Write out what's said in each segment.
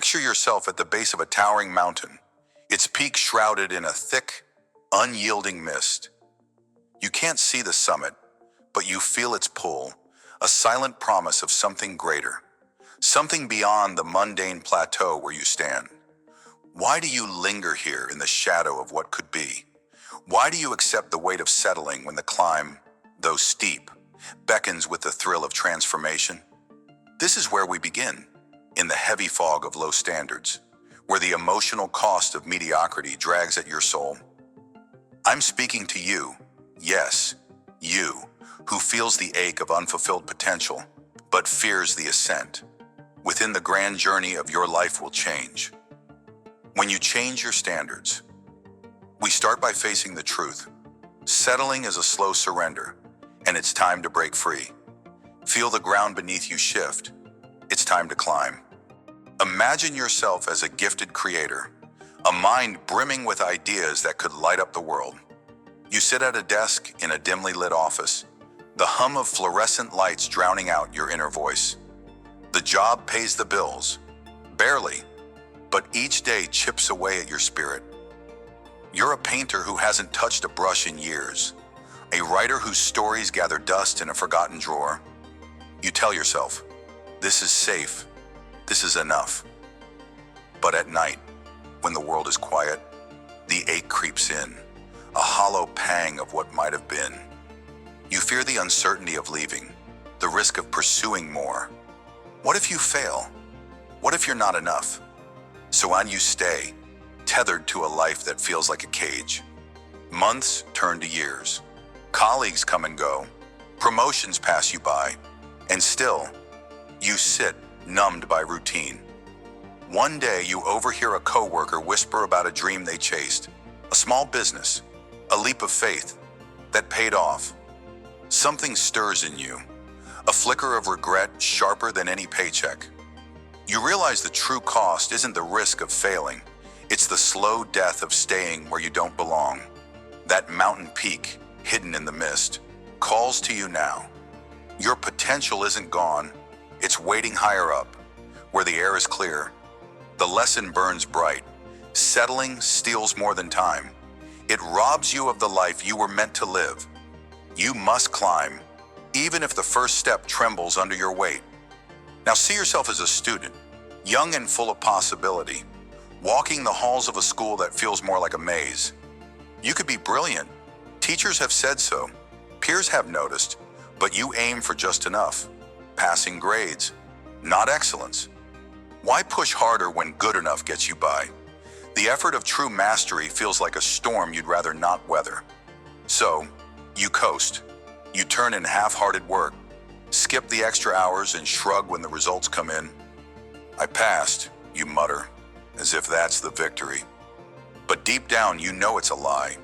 Picture yourself at the base of a towering mountain, its peak shrouded in a thick, unyielding mist. You can't see the summit, but you feel its pull, a silent promise of something greater, something beyond the mundane plateau where you stand. Why do you linger here in the shadow of what could be? Why do you accept the weight of settling when the climb, though steep, beckons with the thrill of transformation? This is where we begin, in the heavy fog of low standards, where the emotional cost of mediocrity drags at your soul. I'm speaking to you, yes, you, who feels the ache of unfulfilled potential, but fears the ascent. Within the grand journey of your life will change. When you change your standards, we start by facing the truth. Settling is a slow surrender, and it's time to break free. Feel the ground beneath you shift. It's time to climb. Imagine yourself as a gifted creator, a mind brimming with ideas that could light up the world. You sit at a desk in a dimly lit office, the hum of fluorescent lights drowning out your inner voice. The job pays the bills, barely, but each day chips away at your spirit. You're a painter who hasn't touched a brush in years, a writer whose stories gather dust in a forgotten drawer. You tell yourself, this is safe, this is enough. But at night, when the world is quiet, the ache creeps in, a hollow pang of what might have been. You fear the uncertainty of leaving, the risk of pursuing more. What if you fail? What if you're not enough? So on you stay, tethered to a life that feels like a cage. Months turn to years. Colleagues come and go. Promotions pass you by. And still, you sit, numbed by routine. One day you overhear a coworker whisper about a dream they chased, a small business, a leap of faith that paid off. Something stirs in you, a flicker of regret sharper than any paycheck. You realize the true cost isn't the risk of failing, it's the slow death of staying where you don't belong. That mountain peak, hidden in the mist, calls to you now. Your potential isn't gone, it's waiting higher up, where the air is clear. The lesson burns bright. Settling steals more than time. It robs you of the life you were meant to live. You must climb, even if the first step trembles under your weight. Now see yourself as a student, young and full of possibility, walking the halls of a school that feels more like a maze. You could be brilliant. Teachers have said so. Peers have noticed, but you aim for just enough. Passing grades, not excellence. Why push harder when good enough gets you by? The effort of true mastery feels like a storm you'd rather not weather. So, you coast. You turn in half-hearted work, skip the extra hours and shrug when the results come in. I passed, you mutter, as if that's the victory. But deep down, you know it's a lie.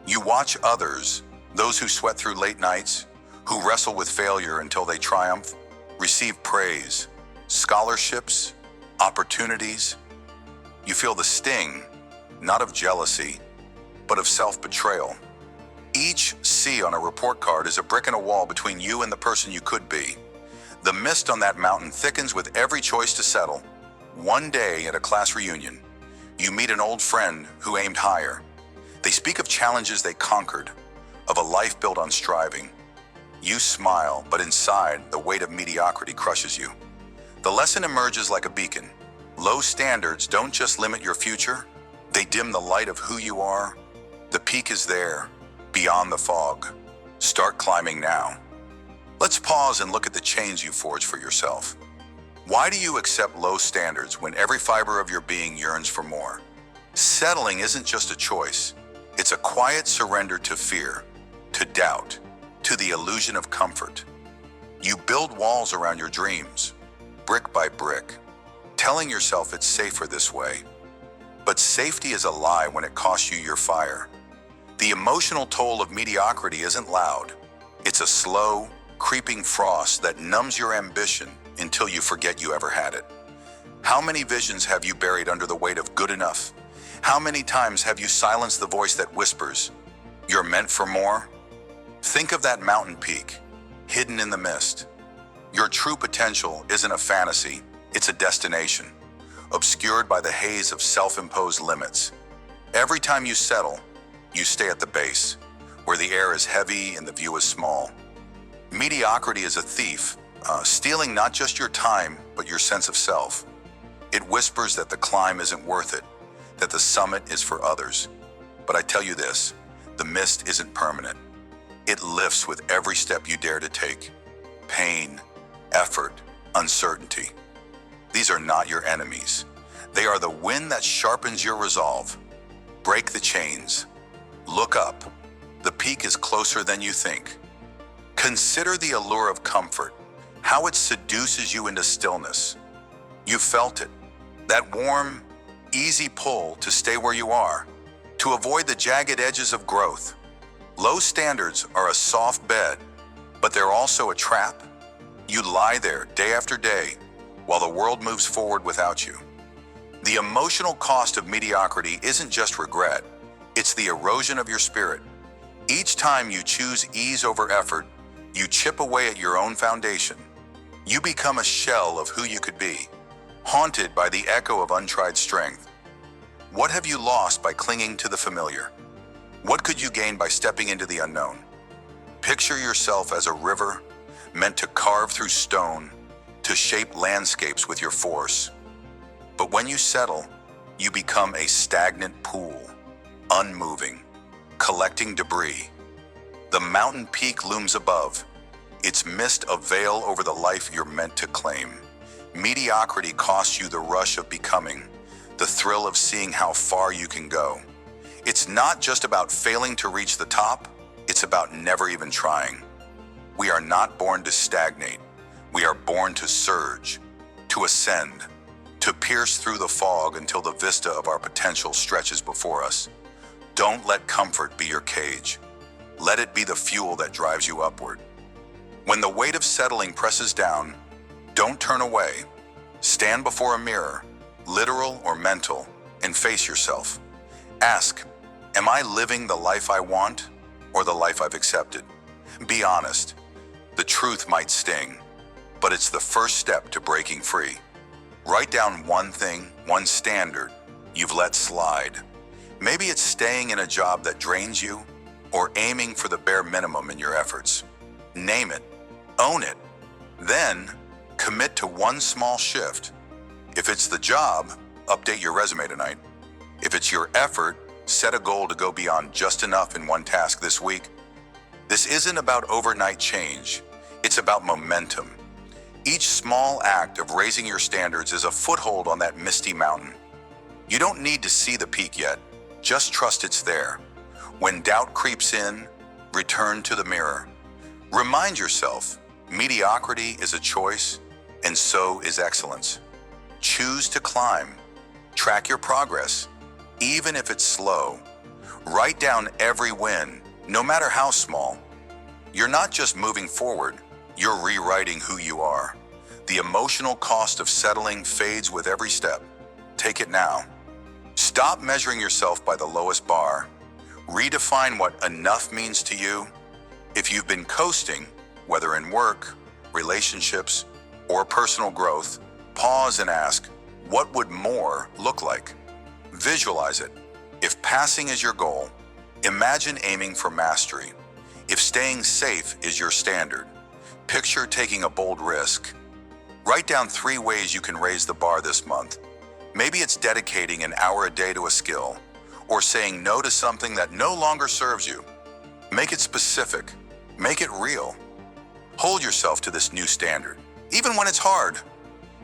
You watch others, those who sweat through late nights, who wrestle with failure until they triumph, receive praise, scholarships, opportunities. You feel the sting, not of jealousy, but of self-betrayal. Each C on a report card is a brick in a wall between you and the person you could be. The mist on that mountain thickens with every choice to settle. One day at a class reunion, you meet an old friend who aimed higher. They speak of challenges they conquered, of a life built on striving. You smile, but inside, the weight of mediocrity crushes you. The lesson emerges like a beacon. Low standards don't just limit your future, they dim the light of who you are. The peak is there, beyond the fog. Start climbing now. Let's pause and look at the change you forge for yourself. Why do you accept low standards when every fiber of your being yearns for more? Settling isn't just a choice. It's a quiet surrender to fear, to doubt, to the illusion of comfort. You build walls around your dreams, brick by brick, telling yourself it's safer this way. But safety is a lie when it costs you your fire. The emotional toll of mediocrity isn't loud. It's a slow, creeping frost that numbs your ambition until you forget you ever had it. How many visions have you buried under the weight of good enough? How many times have you silenced the voice that whispers, you're meant for more? Think of that mountain peak, hidden in the mist. Your true potential isn't a fantasy, it's a destination. obscured by the haze of self-imposed limits. Every time you settle, you stay at the base, where the air is heavy and the view is small. Mediocrity is a thief, stealing not just your time, but your sense of self. It whispers that the climb isn't worth it, that the summit is for others. But I tell you this, the mist isn't permanent. It lifts with every step you dare to take. Pain, effort, uncertainty. These are not your enemies. They are the wind that sharpens your resolve. Break the chains. Look up. The peak is closer than you think. Consider the allure of comfort, how it seduces you into stillness. You felt it, that warm, easy pull to stay where you are, to avoid the jagged edges of growth. Low standards are a soft bed, but they're also a trap. You lie there day after day while the world moves forward without you. The emotional cost of mediocrity isn't just regret, it's the erosion of your spirit. Each time you choose ease over effort, you chip away at your own foundation. You become a shell of who you could be, haunted by the echo of untried strength. What have you lost by clinging to the familiar? What could you gain by stepping into the unknown? Picture yourself as a river meant to carve through stone, to shape landscapes with your force. But when you settle, you become a stagnant pool, unmoving, collecting debris. The mountain peak looms above, its mist a veil over the life you're meant to claim. Mediocrity costs you the rush of becoming, the thrill of seeing how far you can go. It's not just about failing to reach the top, it's about never even trying. We are not born to stagnate. We are born to surge, to ascend, to pierce through the fog until the vista of our potential stretches before us. Don't let comfort be your cage. Let it be the fuel that drives you upward. When the weight of settling presses down, don't turn away. Stand before a mirror, literal or mental, and face yourself. Ask, am I living the life I want or the life I've accepted? Be honest. The truth might sting, but it's the first step to breaking free. Write down one thing, one standard you've let slide. Maybe it's staying in a job that drains you or aiming for the bare minimum in your efforts. Name it, own it, then commit to one small shift. If it's the job, update your resume tonight. If it's your effort, set a goal to go beyond just enough in one task this week. This isn't about overnight change, it's about momentum. Each small act of raising your standards is a foothold on that misty mountain. You don't need to see the peak yet, just trust it's there. When doubt creeps in, return to the mirror. Remind yourself, mediocrity is a choice, and so is excellence. Choose to climb. Track your progress, even if it's slow. Write down every win, no matter how small. You're not just moving forward, you're rewriting who you are. The emotional cost of settling fades with every step. Take it now. Stop measuring yourself by the lowest bar. Redefine what enough means to you. If you've been coasting, whether in work, relationships, or personal growth, pause and ask, what would more look like? Visualize it. If passing is your goal, imagine aiming for mastery. If staying safe is your standard, picture taking a bold risk. Write down 3 ways you can raise the bar this month. Maybe it's dedicating an hour a day to a skill, or saying no to something that no longer serves you. Make it specific. Make it real. Hold yourself to this new standard, even when it's hard.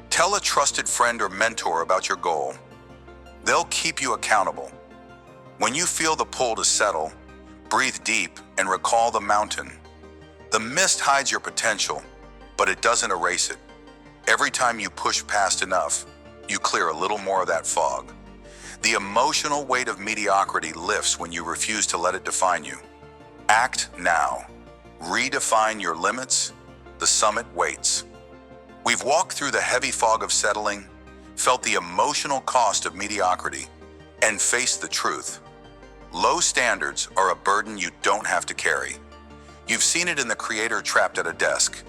Tell a trusted friend or mentor about your goal. They'll keep you accountable. When you feel the pull to settle, breathe deep and recall the mountain. The mist hides your potential, but it doesn't erase it. Every time you push past enough, you clear a little more of that fog. The emotional weight of mediocrity lifts when you refuse to let it define you. Act now. Redefine your limits. The summit waits. We've walked through the heavy fog of settling, felt the emotional cost of mediocrity, and faced the truth. Low standards are a burden you don't have to carry. You've seen it in the creator trapped at a desk,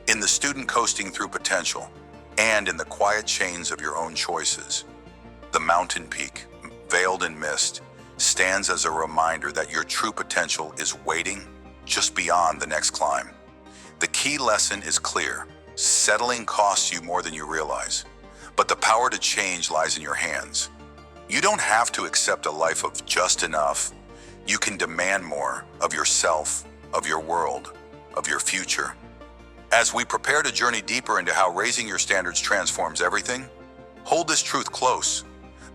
in the student coasting through potential, and in the quiet chains of your own choices. mountain peak, veiled in mist, stands as a reminder that your true potential is waiting just beyond the next climb. The key lesson is clear. Settling costs you more than you realize, but the power to change lies in your hands. You don't have to accept a life of just enough. You can demand more of yourself, of your world, of your future. As we prepare to journey deeper into how raising your standards transforms everything, hold this truth close.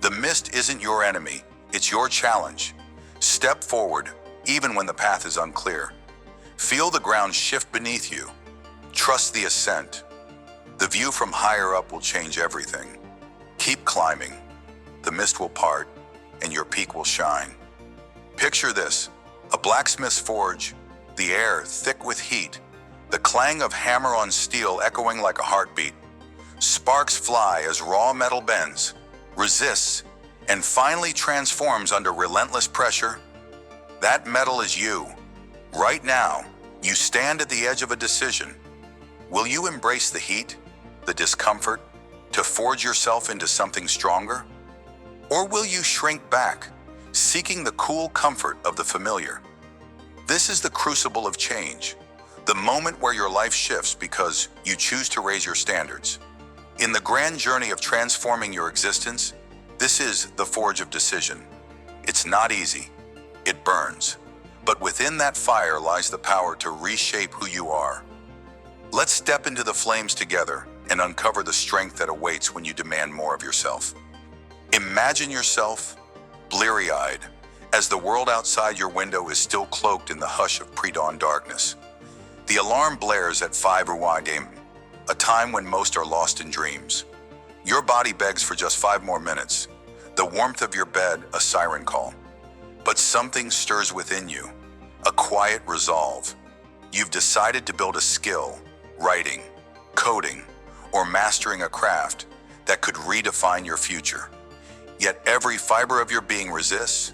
The mist isn't your enemy, it's your challenge. Step forward, even when the path is unclear. Feel the ground shift beneath you. Trust the ascent. The view from higher up will change everything. Keep climbing. The mist will part, and your peak will shine. Picture this: a blacksmith's forge, the air thick with heat, the clang of hammer on steel echoing like a heartbeat. Sparks fly as raw metal bends, resists, and finally transforms under relentless pressure. That metal is you. Right now, you stand at the edge of a decision. Will you embrace the heat, the discomfort, to forge yourself into something stronger? Or will you shrink back, seeking the cool comfort of the familiar? This is the crucible of change, the moment where your life shifts because you choose to raise your standards. In the grand journey of transforming your existence, this is the forge of decision. It's not easy. It burns. But within that fire lies the power to reshape who you are. Let's step into the flames together and uncover the strength that awaits when you demand more of yourself. Imagine yourself bleary-eyed as the world outside your window is still cloaked in the hush of pre-dawn darkness. The alarm blares at 5 a.m., a time when most are lost in dreams. Your body begs for just 5 more minutes, the warmth of your bed a siren call. But something stirs within you, a quiet resolve. You've decided to build a skill, writing, coding, or mastering a craft that could redefine your future. Yet every fiber of your being resists.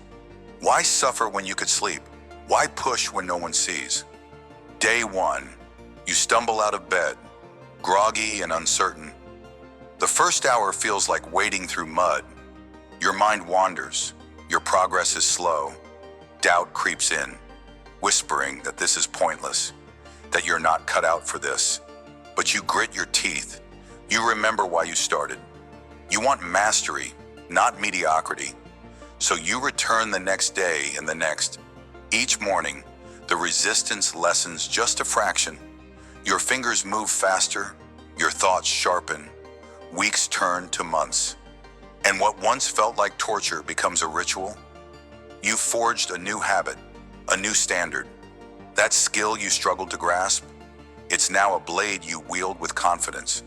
Why suffer when you could sleep? Why push when no one sees? Day 1, you stumble out of bed, groggy and uncertain. The first hour feels like wading through mud. Your mind wanders. Your progress is slow. Doubt creeps in, whispering that this is pointless, that you're not cut out for this. But you grit your teeth. You remember why you started. You want mastery, not mediocrity. So you return the next day and the next. Each morning, the resistance lessens just a fraction. Your fingers move faster, your thoughts sharpen. Weeks turn to months. And what once felt like torture becomes a ritual. You've forged a new habit, a new standard. That skill you struggled to grasp, it's now a blade you wield with confidence.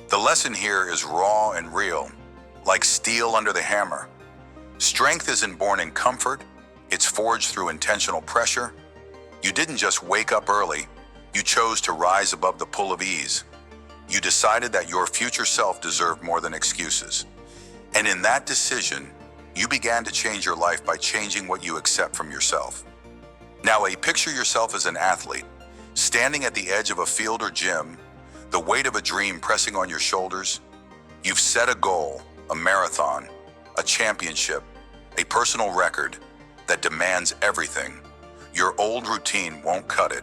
The lesson here is raw and real, like steel under the hammer. Strength isn't born in comfort, it's forged through intentional pressure. You didn't just wake up early, you chose to rise above the pull of ease. You decided that your future self deserved more than excuses. And in that decision, you began to change your life by changing what you accept from yourself. Now, picture yourself as an athlete, standing at the edge of a field or gym, the weight of a dream pressing on your shoulders. You've set a goal, a marathon, a championship, a personal record that demands everything. Your old routine won't cut it.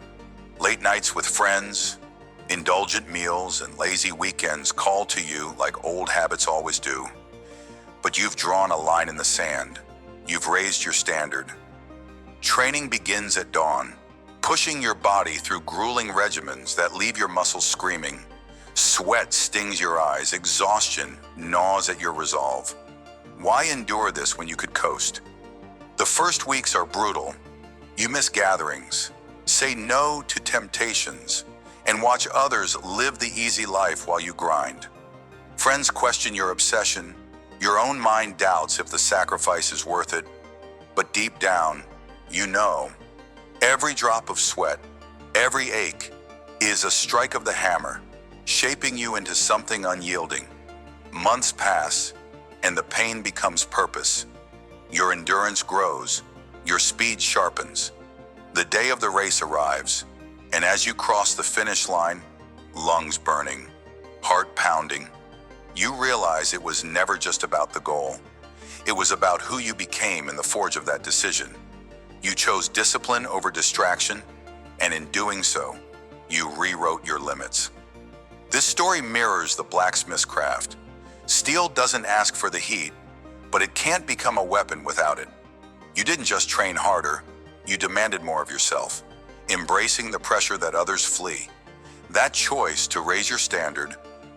Late nights with friends, indulgent meals, and lazy weekends call to you like old habits always do. But you've drawn a line in the sand. You've raised your standard. Training begins at dawn, pushing your body through grueling regimens that leave your muscles screaming. Sweat stings your eyes, exhaustion gnaws at your resolve. Why endure this when you could coast? The first weeks are brutal. You miss gatherings, say no to temptations, and watch others live the easy life while you grind. Friends question your obsession. Your own mind doubts if the sacrifice is worth it. But deep down, you know, every drop of sweat, every ache, is a strike of the hammer, shaping you into something unyielding. Months pass, and the pain becomes purpose. Your endurance grows, your speed sharpens. The day of the race arrives, and as you cross the finish line, lungs burning, heart pounding, you realize it was never just about the goal. It was about who you became in the forge of that decision. You chose discipline over distraction, and in doing so, you rewrote your limits. This story mirrors the blacksmith's craft. Steel doesn't ask for the heat, but it can't become a weapon without it. You didn't just train harder, you demanded more of yourself, embracing the pressure that others flee. That choice to raise your standard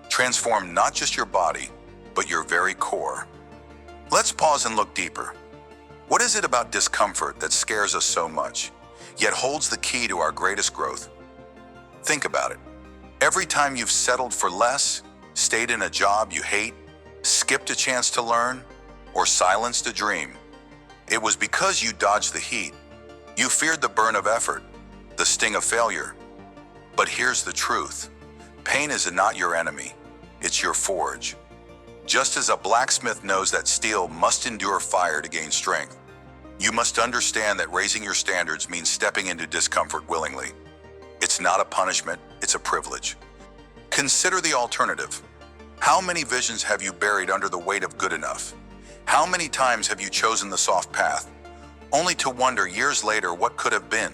transformed not just your body, but your very core. Let's pause and look deeper. What is it about discomfort that scares us so much, yet holds the key to our greatest growth? Think about it. Every time you've settled for less, stayed in a job you hate, skipped a chance to learn, or silenced a dream, it was because you dodged the heat. You feared the burn of effort, the sting of failure. But here's the truth. Pain is not your enemy. It's your forge. Just as a blacksmith knows that steel must endure fire to gain strength, you must understand that raising your standards means stepping into discomfort willingly. It's not a punishment, it's a privilege. Consider the alternative. How many visions have you buried under the weight of good enough? How many times have you chosen the soft path, only to wonder years later what could have been?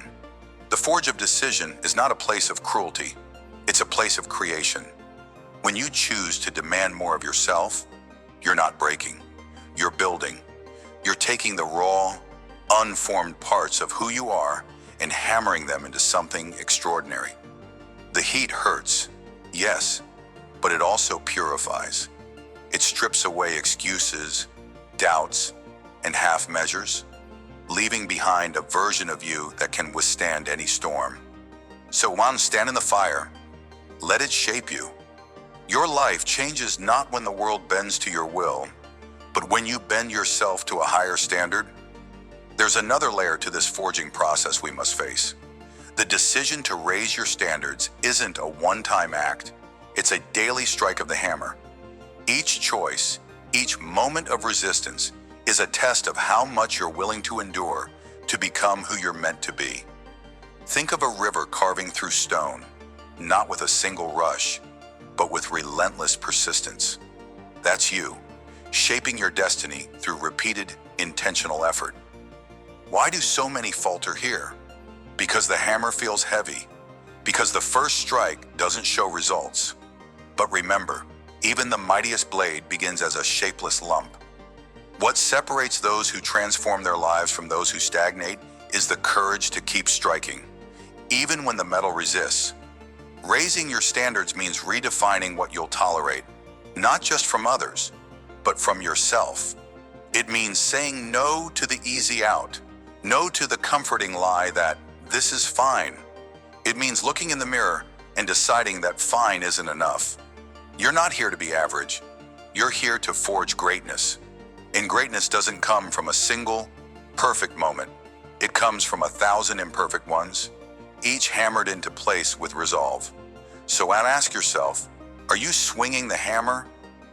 The forge of decision is not a place of cruelty, it's a place of creation. When you choose to demand more of yourself, you're not breaking, you're building. You're taking the raw, unformed parts of who you are and hammering them into something extraordinary. The heat hurts, yes, but it also purifies. It strips away excuses, doubts, and half measures, leaving behind a version of you that can withstand any storm. So while stand in the fire, let it shape you. Your life changes not when the world bends to your will, but when you bend yourself to a higher standard. There's another layer to this forging process we must face. The decision to raise your standards isn't a one-time act. It's a daily strike of the hammer. Each choice, each moment of resistance is a test of how much you're willing to endure to become who you're meant to be. Think of a river carving through stone, not with a single rush, but with relentless persistence. That's you, shaping your destiny through repeated, intentional effort. Why do so many falter here? Because the hammer feels heavy, because the first strike doesn't show results. But remember, even the mightiest blade begins as a shapeless lump. What separates those who transform their lives from those who stagnate is the courage to keep striking, even when the metal resists. Raising your standards means redefining what you'll tolerate, not just from others, but from yourself. It means saying no to the easy out, no to the comforting lie that this is fine. It means looking in the mirror and deciding that fine isn't enough. You're not here to be average. You're here to forge greatness. And greatness doesn't come from a single, perfect moment. It comes from 1,000 imperfect ones, each hammered into place with resolve. So ask yourself, are you swinging the hammer,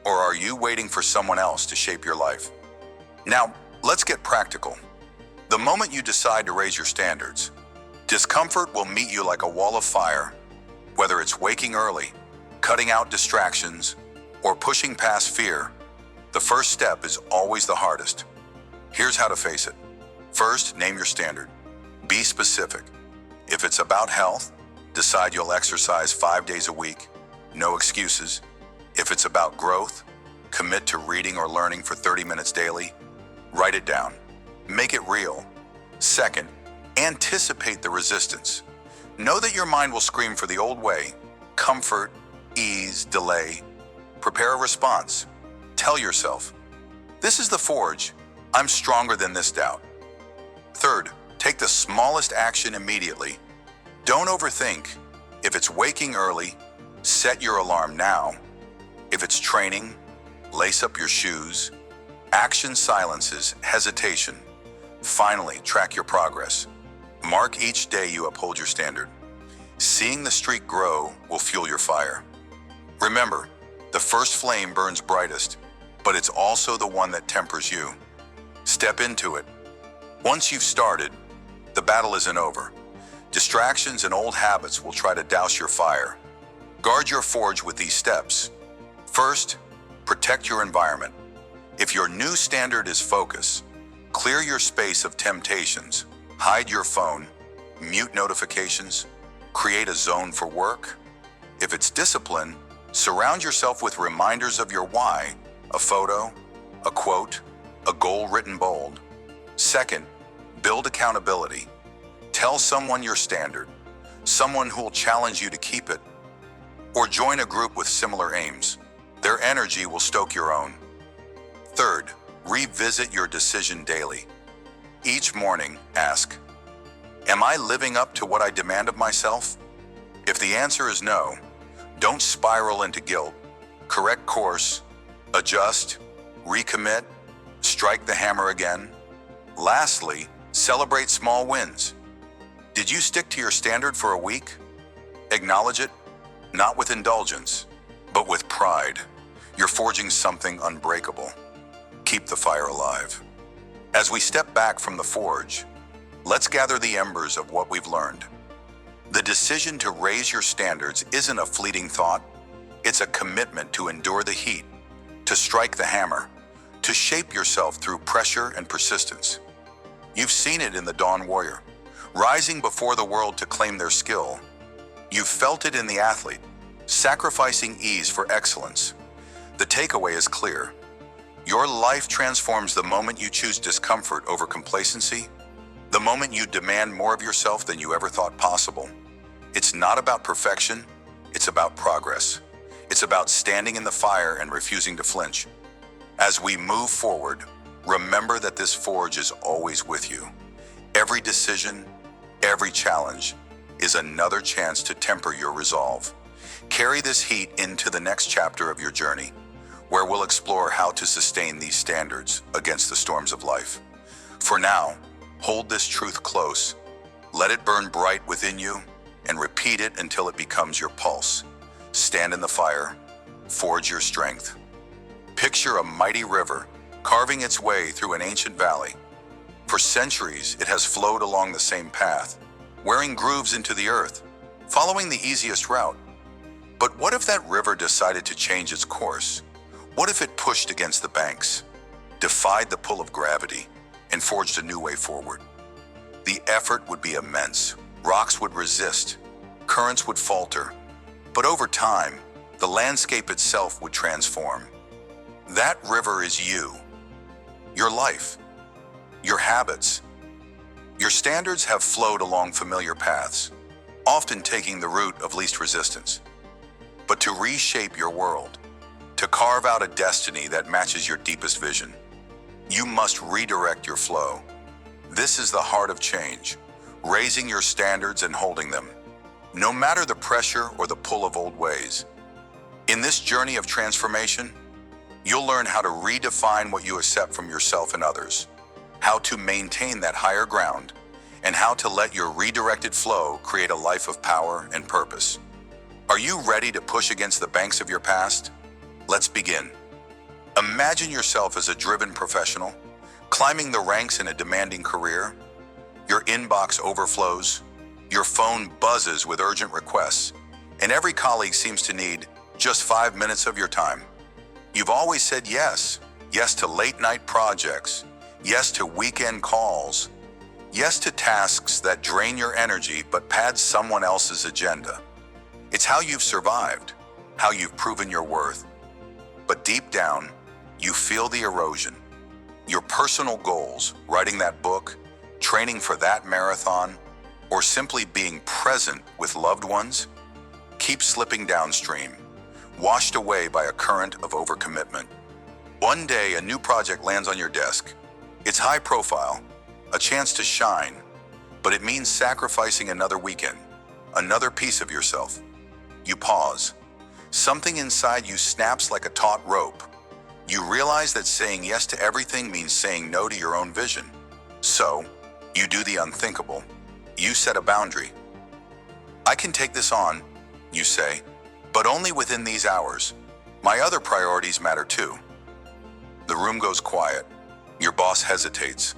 or are you waiting for someone else to shape your life? Now, let's get practical. The moment you decide to raise your standards, discomfort will meet you like a wall of fire. Whether it's waking early, cutting out distractions, or pushing past fear, the first step is always the hardest. Here's how to face it. First, name your standard. Be specific. If it's about health, decide you'll exercise 5 days a week. No excuses. If it's about growth, commit to reading or learning for 30 minutes daily. Write it down. Make it real. Second, anticipate the resistance. Know that your mind will scream for the old way, comfort, ease, delay. Prepare a response. Tell yourself, this is the forge. I'm stronger than this doubt. Third, take the smallest action immediately. Don't overthink. If it's waking early, set your alarm now. If it's training, lace up your shoes. Action silences hesitation. Finally, track your progress. Mark each day you uphold your standard. Seeing the streak grow will fuel your fire. Remember, the first flame burns brightest, but it's also the one that tempers you. Step into it. Once you've started, the battle isn't over. Distractions and old habits will try to douse your fire. Guard your forge with these steps. First, protect your environment. If your new standard is focus, clear your space of temptations, hide your phone, mute notifications, create a zone for work. If it's discipline, surround yourself with reminders of your why, a photo, a quote, a goal written bold. Second, build accountability. Tell someone your standard, someone who will challenge you to keep it, or join a group with similar aims. Their energy will stoke your own. Third, revisit your decision daily. Each morning, ask, am I living up to what I demand of myself? If the answer is no, don't spiral into guilt. Correct course, adjust, recommit, strike the hammer again. Lastly, celebrate small wins. Did you stick to your standard for a week? Acknowledge it, not with indulgence, but with pride. You're forging something unbreakable. Keep the fire alive. As we step back from the forge, let's gather the embers of what we've learned. The decision to raise your standards isn't a fleeting thought. It's a commitment to endure the heat, to strike the hammer, to shape yourself through pressure and persistence. You've seen it in the Dawn Warrior, rising before the world to claim their skill. You've felt it in the athlete, sacrificing ease for excellence. The takeaway is clear. Your life transforms the moment you choose discomfort over complacency, the moment you demand more of yourself than you ever thought possible. It's not about perfection, it's about progress. It's about standing in the fire and refusing to flinch. As we move forward, remember that this forge is always with you. Every decision, every challenge is another chance to temper your resolve. Carry this heat into the next chapter of your journey, where we'll explore how to sustain these standards against the storms of life. For now, hold this truth close, let it burn bright within you, and repeat it until it becomes your pulse. Stand in the fire, forge your strength. Picture a mighty river carving its way through an ancient valley. For centuries, it has flowed along the same path, wearing grooves into the earth, following the easiest route. But what if that river decided to change its course? What if it pushed against the banks, defied the pull of gravity, and forged a new way forward? The effort would be immense. Rocks would resist, currents would falter, but over time, the landscape itself would transform. That river is you, your life, your habits. Your standards have flowed along familiar paths, often taking the route of least resistance. But to reshape your world, to carve out a destiny that matches your deepest vision, you must redirect your flow. This is the heart of change, raising your standards and holding them, no matter the pressure or the pull of old ways. In this journey of transformation, you'll learn how to redefine what you accept from yourself and others, how to maintain that higher ground, and how to let your redirected flow create a life of power and purpose. Are you ready to push against the banks of your past? Let's begin. Imagine yourself as a driven professional, climbing the ranks in a demanding career. Your inbox overflows, your phone buzzes with urgent requests, and every colleague seems to need just 5 minutes of your time. You've always said yes to late-night projects, yes to weekend calls, yes to tasks that drain your energy but pad someone else's agenda. It's how you've survived, how you've proven your worth. But deep down, you feel the erosion. Your personal goals, writing that book, training for that marathon, or simply being present with loved ones, keep slipping downstream, washed away by a current of overcommitment. One day, a new project lands on your desk. It's high profile, a chance to shine, but it means sacrificing another weekend, another piece of yourself. You pause. Something inside you snaps like a taut rope. You realize that saying yes to everything means saying no to your own vision. So, you do the unthinkable. You set a boundary. I can take this on, you say, but only within these hours. My other priorities matter too. The room goes quiet. Your boss hesitates.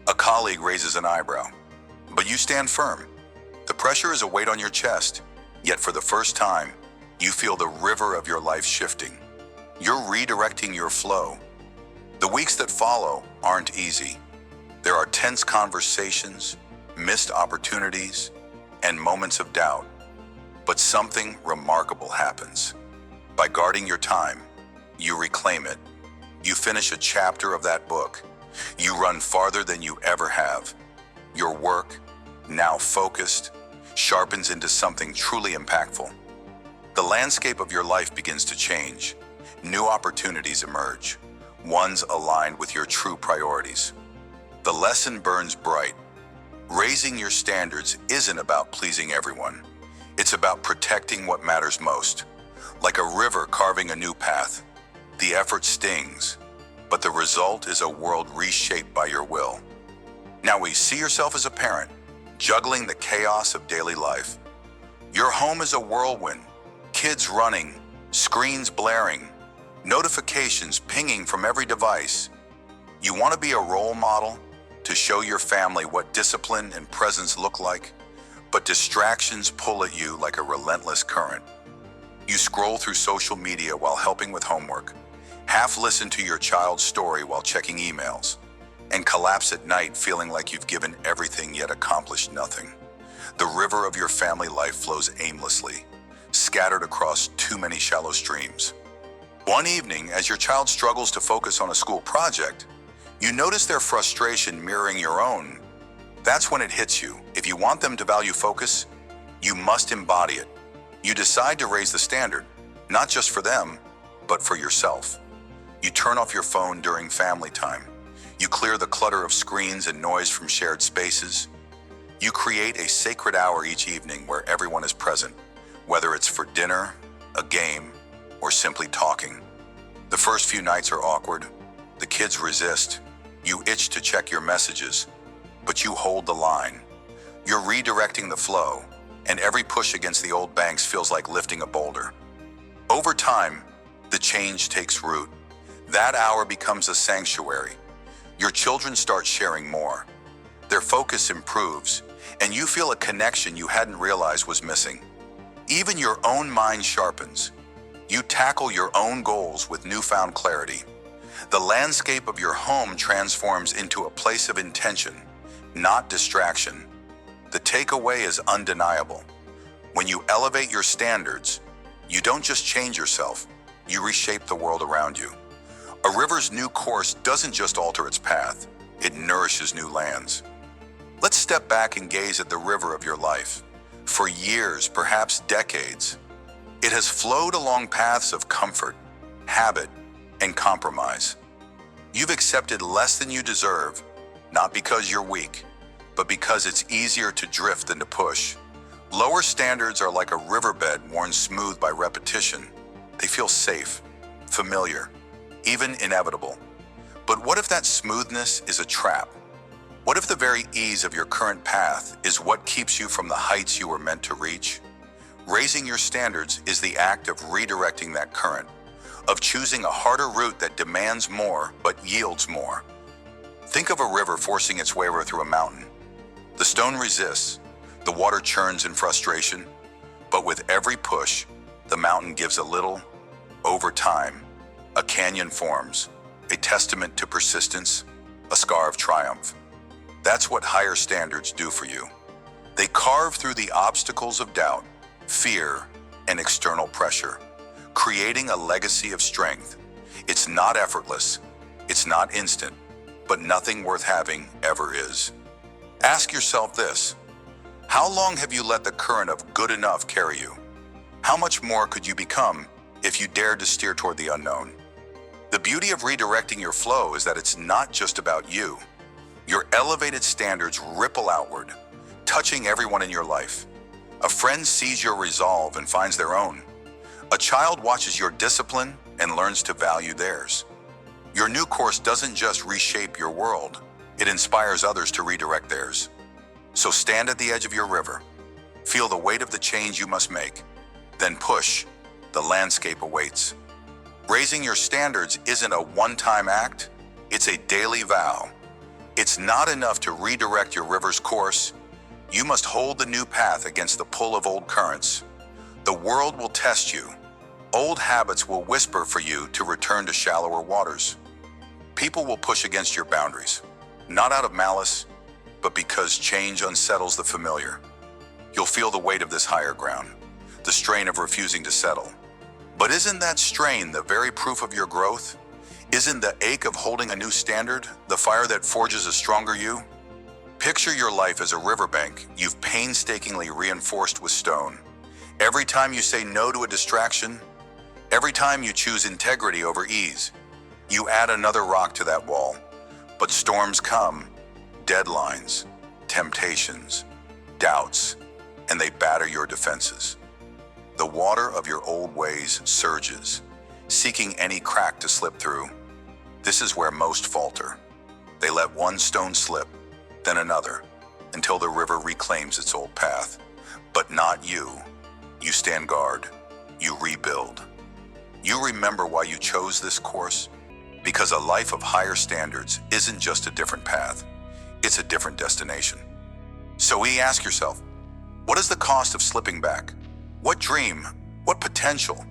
A colleague raises an eyebrow. But you stand firm. The pressure is a weight on your chest, yet for the first time, you feel the river of your life shifting. You're redirecting your flow. The weeks that follow aren't easy. There are tense conversations, missed opportunities, and moments of doubt. But something remarkable happens. By guarding your time, you reclaim it. You finish a chapter of that book. You run farther than you ever have. Your work, now focused, sharpens into something truly impactful. The landscape of your life begins to change. New opportunities emerge, ones aligned with your true priorities. The lesson burns bright. Raising your standards isn't about pleasing everyone. It's about protecting what matters most. Like a river carving a new path, the effort stings, but the result is a world reshaped by your will. Now see yourself as a parent, juggling the chaos of daily life. Your home is a whirlwind, kids running, screens blaring, notifications pinging from every device. You want to be a role model to show your family what discipline and presence look like, but distractions pull at you like a relentless current. You scroll through social media while helping with homework, half listen to your child's story while checking emails, and collapse at night feeling like you've given everything yet accomplished nothing. The river of your family life flows aimlessly, scattered across too many shallow streams. One evening, as your child struggles to focus on a school project, you notice their frustration mirroring your own. That's when it hits you. If you want them to value focus, you must embody it. You decide to raise the standard, not just for them, but for yourself. You turn off your phone during family time. You clear the clutter of screens and noise from shared spaces. You create a sacred hour each evening where everyone is present, whether it's for dinner, a game, or simply talking. The first few nights are awkward. The kids resist. You itch to check your messages, but you hold the line. You're redirecting the flow, and every push against the old banks feels like lifting a boulder. Over time, the change takes root. That hour becomes a sanctuary. Your children start sharing more. Their focus improves, and you feel a connection you hadn't realized was missing. Even your own mind sharpens. You tackle your own goals with newfound clarity. The landscape of your home transforms into a place of intention, not distraction. The takeaway is undeniable. When you elevate your standards, you don't just change yourself, you reshape the world around you. A river's new course doesn't just alter its path, it nourishes new lands. Let's step back and gaze at the river of your life. For years, perhaps decades, it has flowed along paths of comfort, habit, and compromise. You've accepted less than you deserve, not because you're weak, but because it's easier to drift than to push. Lower standards are like a riverbed worn smooth by repetition. They feel safe, familiar, even inevitable. But what if that smoothness is a trap? What if the very ease of your current path is what keeps you from the heights you were meant to reach? Raising your standards is the act of redirecting that current, of choosing a harder route that demands more but yields more. Think of a river forcing its way through a mountain. The stone resists, the water churns in frustration, but with every push, the mountain gives a little. Over time, a canyon forms, a testament to persistence, a scar of triumph. That's what higher standards do for you. They carve through the obstacles of doubt, fear, and external pressure, creating a legacy of strength. It's not effortless, it's not instant, but nothing worth having ever is. Ask yourself this: how long have you let the current of good enough carry you? How much more could you become if you dared to steer toward the unknown? The beauty of redirecting your flow is that it's not just about you. Your elevated standards ripple outward, touching everyone in your life. A friend sees your resolve and finds their own. A child watches your discipline and learns to value theirs. Your new course doesn't just reshape your world, it inspires others to redirect theirs. So stand at the edge of your river, feel the weight of the change you must make, then push. The landscape awaits. Raising your standards isn't a one-time act, it's a daily vow. It's not enough to redirect your river's course. You must hold the new path against the pull of old currents. The world will test you. Old habits will whisper for you to return to shallower waters. People will push against your boundaries, not out of malice, but because change unsettles the familiar. You'll feel the weight of this higher ground, the strain of refusing to settle. But isn't that strain the very proof of your growth? Isn't the ache of holding a new standard the fire that forges a stronger you? Picture your life as a riverbank you've painstakingly reinforced with stone. Every time you say no to a distraction, every time you choose integrity over ease, you add another rock to that wall. But storms come, deadlines, temptations, doubts, and they batter your defenses. The water of your old ways surges, seeking any crack to slip through. This is where most falter. They let one stone slip, then another, until the river reclaims its old path. But not you. You stand guard. You rebuild. You remember why you chose this course? Because a life of higher standards isn't just a different path, it's a different destination. So ask yourself, what is the cost of slipping back? What dream, what potential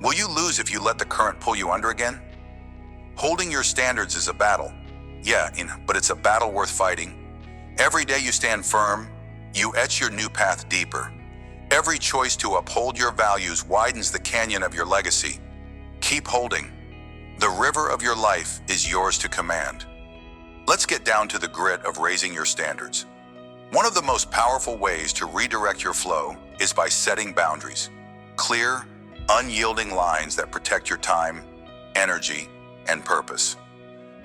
will you lose if you let the current pull you under again? Holding your standards is a battle. But it's a battle worth fighting. Every day you stand firm, you etch your new path deeper. Every choice to uphold your values widens the canyon of your legacy. Keep holding. The river of your life is yours to command. Let's get down to the grit of raising your standards. One of the most powerful ways to redirect your flow is by setting boundaries. Clear, unyielding lines that protect your time, energy, and purpose.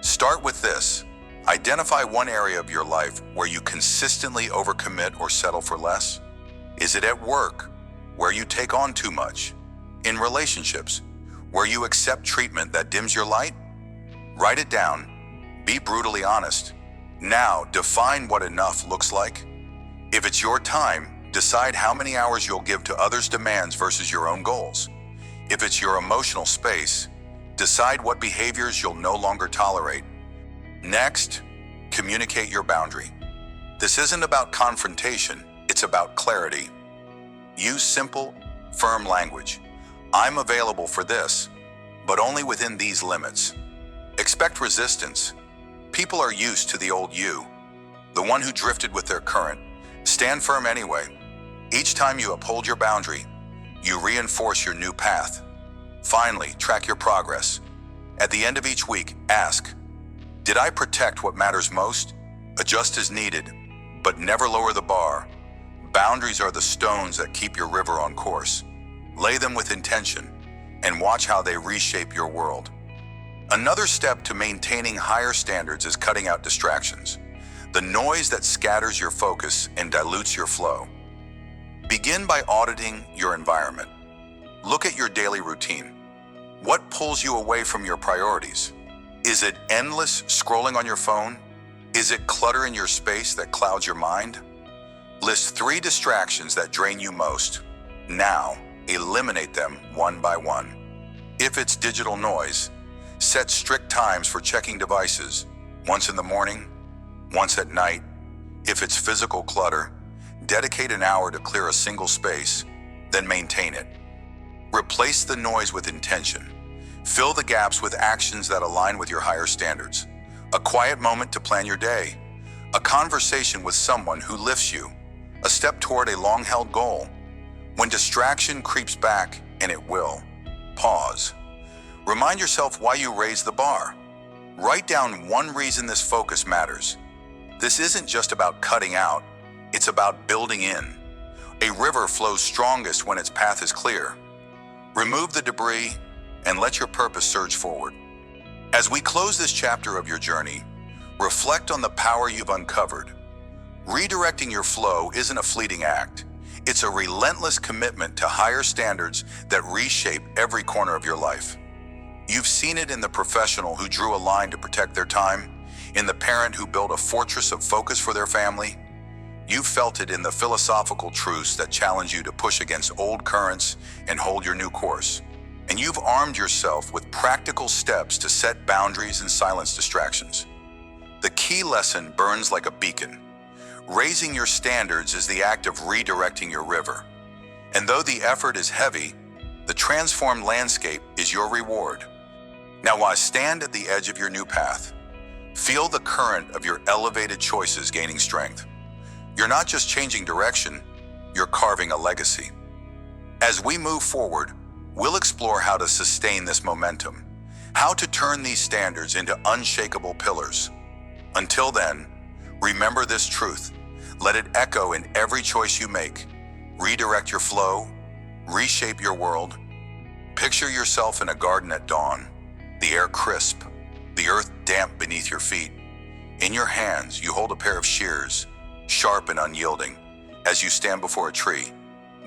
Start with this. Identify one area of your life where you consistently overcommit or settle for less. Is it at work, where you take on too much? In relationships, where you accept treatment that dims your light? Write it down. Be brutally honest. Now, define what enough looks like. If it's your time, decide how many hours you'll give to others' demands versus your own goals. If it's your emotional space, decide what behaviors you'll no longer tolerate. Next, communicate your boundary. This isn't about confrontation, it's about clarity. Use simple, firm language. I'm available for this, but only within these limits. Expect resistance. People are used to the old you, the one who drifted with their current. Stand firm anyway. Each time you uphold your boundary, you reinforce your new path. Finally, track your progress. At the end of each week, ask, did I protect what matters most? Adjust as needed, but never lower the bar. Boundaries are the stones that keep your river on course. Lay them with intention and watch how they reshape your world. Another step to maintaining higher standards is cutting out distractions, the noise that scatters your focus and dilutes your flow. Begin by auditing your environment. Look at your daily routine. What pulls you away from your priorities? Is it endless scrolling on your phone? Is it clutter in your space that clouds your mind? List 3 distractions that drain you most. Now, eliminate them one by one. If it's digital noise, set strict times for checking devices, once in the morning, once at night. If it's physical clutter, dedicate an hour to clear a single space, then maintain it. Replace the noise with intention. Fill the gaps with actions that align with your higher standards. A quiet moment to plan your day. A conversation with someone who lifts you. A step toward a long-held goal. When distraction creeps back, and it will, pause. Remind yourself why you raised the bar. Write down one reason this focus matters. This isn't just about cutting out, it's about building in. A river flows strongest when its path is clear. Remove the debris and let your purpose surge forward. As we close this chapter of your journey, reflect on the power you've uncovered. Redirecting your flow isn't a fleeting act. It's a relentless commitment to higher standards that reshape every corner of your life. You've seen it in the professional who drew a line to protect their time, in the parent who built a fortress of focus for their family. You've felt it in the philosophical truths that challenge you to push against old currents and hold your new course. And you've armed yourself with practical steps to set boundaries and silence distractions. The key lesson burns like a beacon. Raising your standards is the act of redirecting your river. And though the effort is heavy, the transformed landscape is your reward. Now, while stand at the edge of your new path, feel the current of your elevated choices gaining strength. You're not just changing direction, you're carving a legacy. As we move forward, we'll explore how to sustain this momentum, how to turn these standards into unshakable pillars. Until then, remember this truth. Let it echo in every choice you make. Redirect your flow, reshape your world. Picture yourself in a garden at dawn, the air crisp, the earth damp beneath your feet. In your hands, you hold a pair of shears, sharp and unyielding, as you stand before a tree,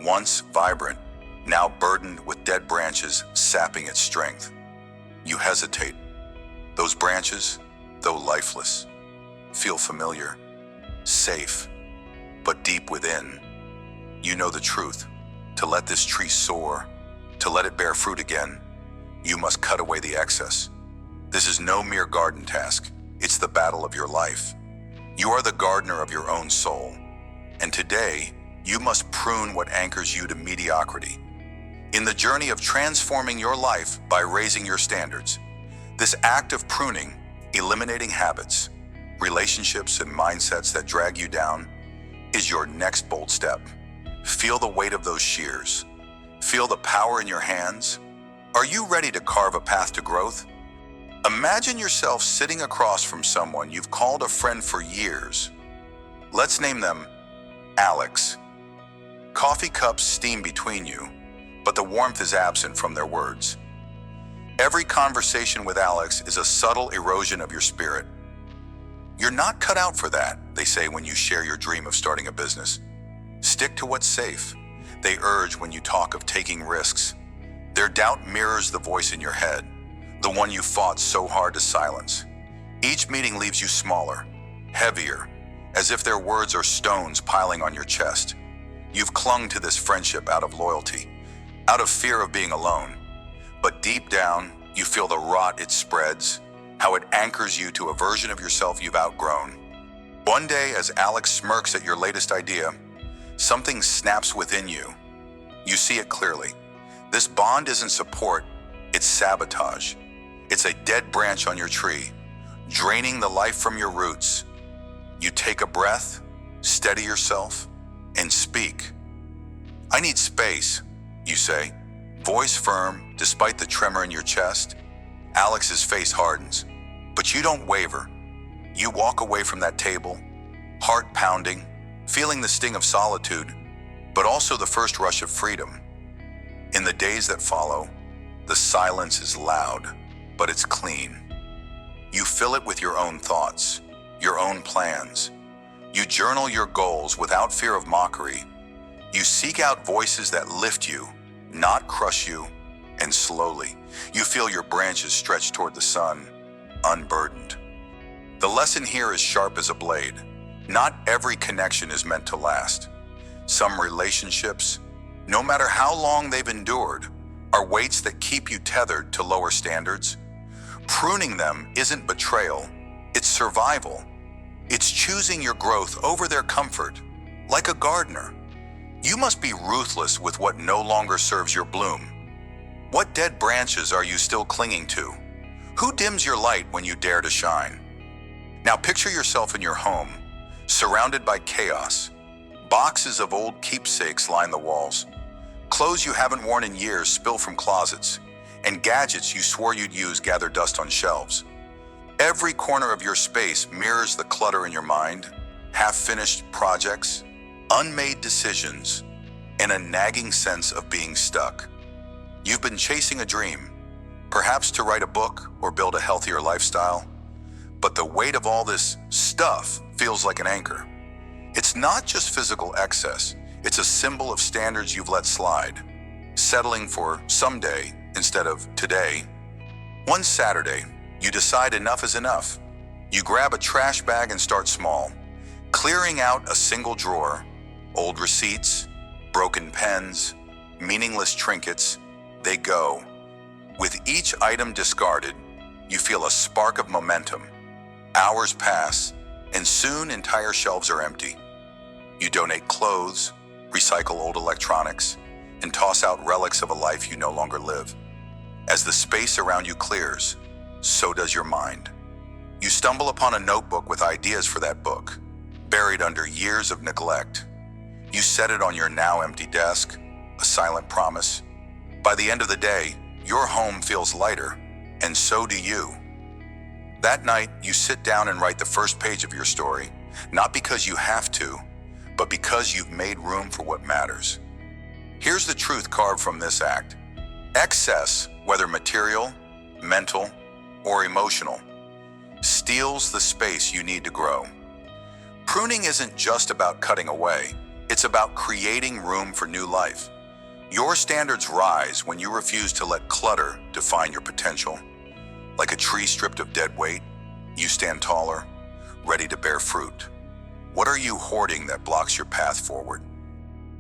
once vibrant, now burdened with dead branches sapping its strength. You hesitate. Those branches, though lifeless, feel familiar, safe, but deep within, you know the truth. To let this tree soar, to let it bear fruit again, you must cut away the excess. This is no mere garden task. It's the battle of your life. You are the gardener of your own soul. And today, you must prune what anchors you to mediocrity. In the journey of transforming your life by raising your standards, this act of pruning, eliminating habits, relationships, and mindsets that drag you down, is your next bold step. Feel the weight of those shears. Feel the power in your hands. Are you ready to carve a path to growth? Imagine yourself sitting across from someone you've called a friend for years. Let's name them Alex. Coffee cups steam between you, but the warmth is absent from their words. Every conversation with Alex is a subtle erosion of your spirit. You're not cut out for that, they say when you share your dream of starting a business. Stick to what's safe, they urge when you talk of taking risks. Their doubt mirrors the voice in your head, the one you fought so hard to silence. Each meeting leaves you smaller, heavier, as if their words are stones piling on your chest. You've clung to this friendship out of loyalty, out of fear of being alone. But deep down, you feel the rot it spreads, how it anchors you to a version of yourself you've outgrown. One day, as Alex smirks at your latest idea, something snaps within you. You see it clearly. This bond isn't support, it's sabotage. It's a dead branch on your tree, draining the life from your roots. You take a breath, steady yourself, and speak. I need space, you say, voice firm despite the tremor in your chest. Alex's face hardens, but you don't waver. You walk away from that table, heart pounding, feeling the sting of solitude, but also the first rush of freedom. In the days that follow, the silence is loud, but it's clean. You fill it with your own thoughts, your own plans. You journal your goals without fear of mockery. You seek out voices that lift you, not crush you, and slowly, you feel your branches stretch toward the sun, unburdened. The lesson here is sharp as a blade. Not every connection is meant to last. Some relationships, no matter how long they've endured, are weights that keep you tethered to lower standards. Pruning them isn't betrayal, it's survival. It's choosing your growth over their comfort. Like a gardener, you must be ruthless with what no longer serves your bloom. What dead branches are you still clinging to? Who dims your light when you dare to shine? Now picture yourself in your home, surrounded by chaos. Boxes of old keepsakes line the walls. Clothes you haven't worn in years spill from closets, and gadgets you swore you'd use gather dust on shelves. Every corner of your space mirrors the clutter in your mind, half-finished projects, unmade decisions, and a nagging sense of being stuck. You've been chasing a dream, perhaps to write a book or build a healthier lifestyle, but the weight of all this stuff feels like an anchor. It's not just physical excess, it's a symbol of standards you've let slide, settling for someday instead of today. One Saturday, you decide enough is enough. You grab a trash bag and start small, clearing out a single drawer, old receipts, broken pens, meaningless trinkets, they go. With each item discarded, you feel a spark of momentum. Hours pass, and soon entire shelves are empty. You donate clothes, recycle old electronics, and toss out relics of a life you no longer live. As the space around you clears, so does your mind. You stumble upon a notebook with ideas for that book, buried under years of neglect. You set it on your now empty desk, a silent promise. By the end of the day, your home feels lighter, and so do you. That night, you sit down and write the first page of your story, not because you have to, but because you've made room for what matters. Here's the truth carved from this act. Excess, whether material, mental, or emotional, steals the space you need to grow. Pruning isn't just about cutting away, it's about creating room for new life. Your standards rise when you refuse to let clutter define your potential. Like a tree stripped of dead weight, you stand taller, ready to bear fruit. What are you hoarding that blocks your path forward?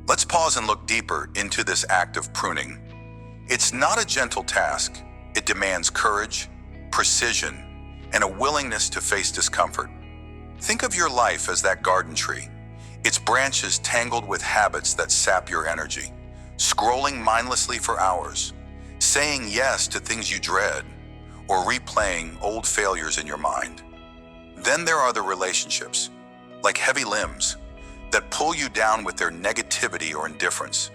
Let's pause and look deeper into this act of pruning. It's not a gentle task. It demands courage, precision, and a willingness to face discomfort. Think of your life as that garden tree, its branches tangled with habits that sap your energy, scrolling mindlessly for hours, saying yes to things you dread, or replaying old failures in your mind. Then there are the relationships, like heavy limbs, that pull you down with their negativity or indifference.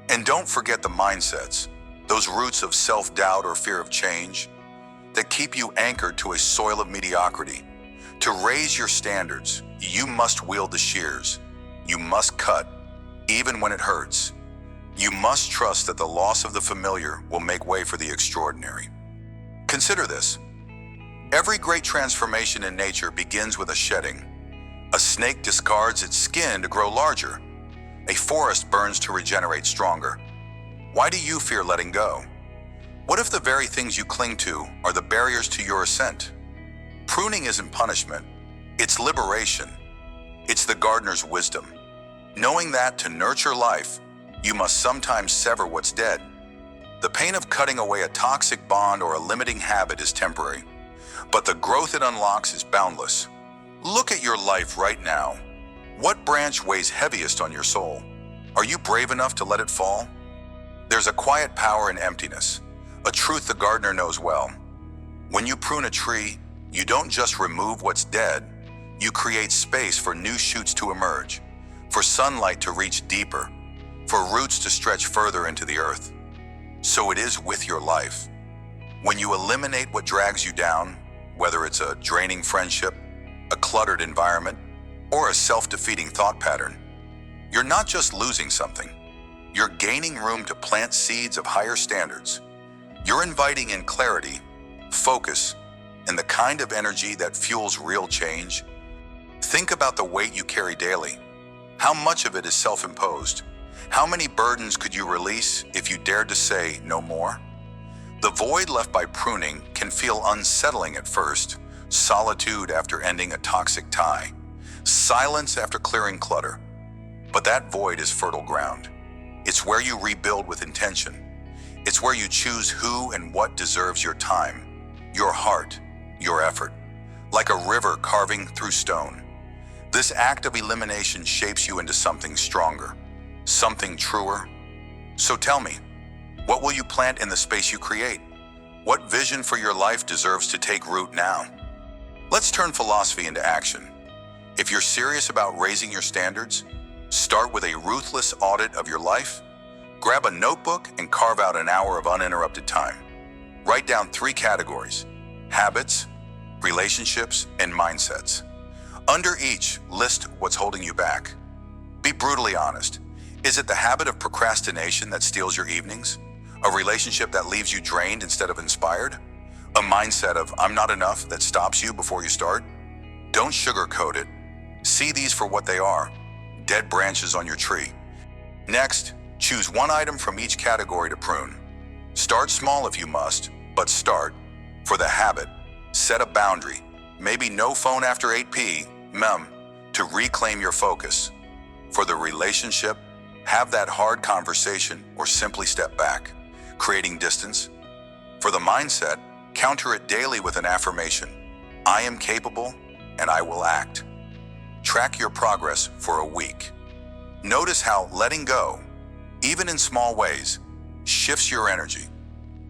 And don't forget the mindsets, those roots of self-doubt or fear of change, that keep you anchored to a soil of mediocrity. To raise your standards, you must wield the shears. You must cut, even when it hurts. You must trust that the loss of the familiar will make way for the extraordinary. Consider this. Every great transformation in nature begins with a shedding. A snake discards its skin to grow larger. A forest burns to regenerate stronger. Why do you fear letting go? What if the very things you cling to are the barriers to your ascent? Pruning isn't punishment, it's liberation. It's the gardener's wisdom. Knowing that to nurture life, you must sometimes sever what's dead. The pain of cutting away a toxic bond or a limiting habit is temporary, but the growth it unlocks is boundless. Look at your life right now. What branch weighs heaviest on your soul? Are you brave enough to let it fall? There's a quiet power in emptiness, a truth the gardener knows well. When you prune a tree, you don't just remove what's dead, you create space for new shoots to emerge, for sunlight to reach deeper, for roots to stretch further into the earth. So it is with your life. When you eliminate what drags you down, whether it's a draining friendship, a cluttered environment, or a self-defeating thought pattern, you're not just losing something, you're gaining room to plant seeds of higher standards. You're inviting in clarity, focus, and the kind of energy that fuels real change. Think about the weight you carry daily. How much of it is self-imposed? How many burdens could you release if you dared to say no more? The void left by pruning can feel unsettling at first, solitude after ending a toxic tie, silence after clearing clutter. But that void is fertile ground. It's where you rebuild with intention. It's where you choose who and what deserves your time, your heart, your effort, like a river carving through stone. This act of elimination shapes you into something stronger, something truer. So tell me, what will you plant in the space you create? What vision for your life deserves to take root now? Let's turn philosophy into action. If you're serious about raising your standards, start with a ruthless audit of your life. Grab a notebook and carve out an hour of uninterrupted time. Write down 3 categories: habits, relationships, and mindsets. Under each, list what's holding you back. Be brutally honest. Is it the habit of procrastination that steals your evenings? A relationship that leaves you drained instead of inspired? A mindset of "I'm not enough" that stops you before you start? Don't sugarcoat it. See these for what they are: dead branches on your tree. Next, choose one item from each category to prune. Start small if you must, but start. For the habit, set a boundary, maybe no phone after 8 p.m., to reclaim your focus. For the relationship, have that hard conversation or simply step back, creating distance. For the mindset, counter it daily with an affirmation: I am capable and I will act. Track your progress for a week. Notice how letting go, even in small ways, shifts your energy.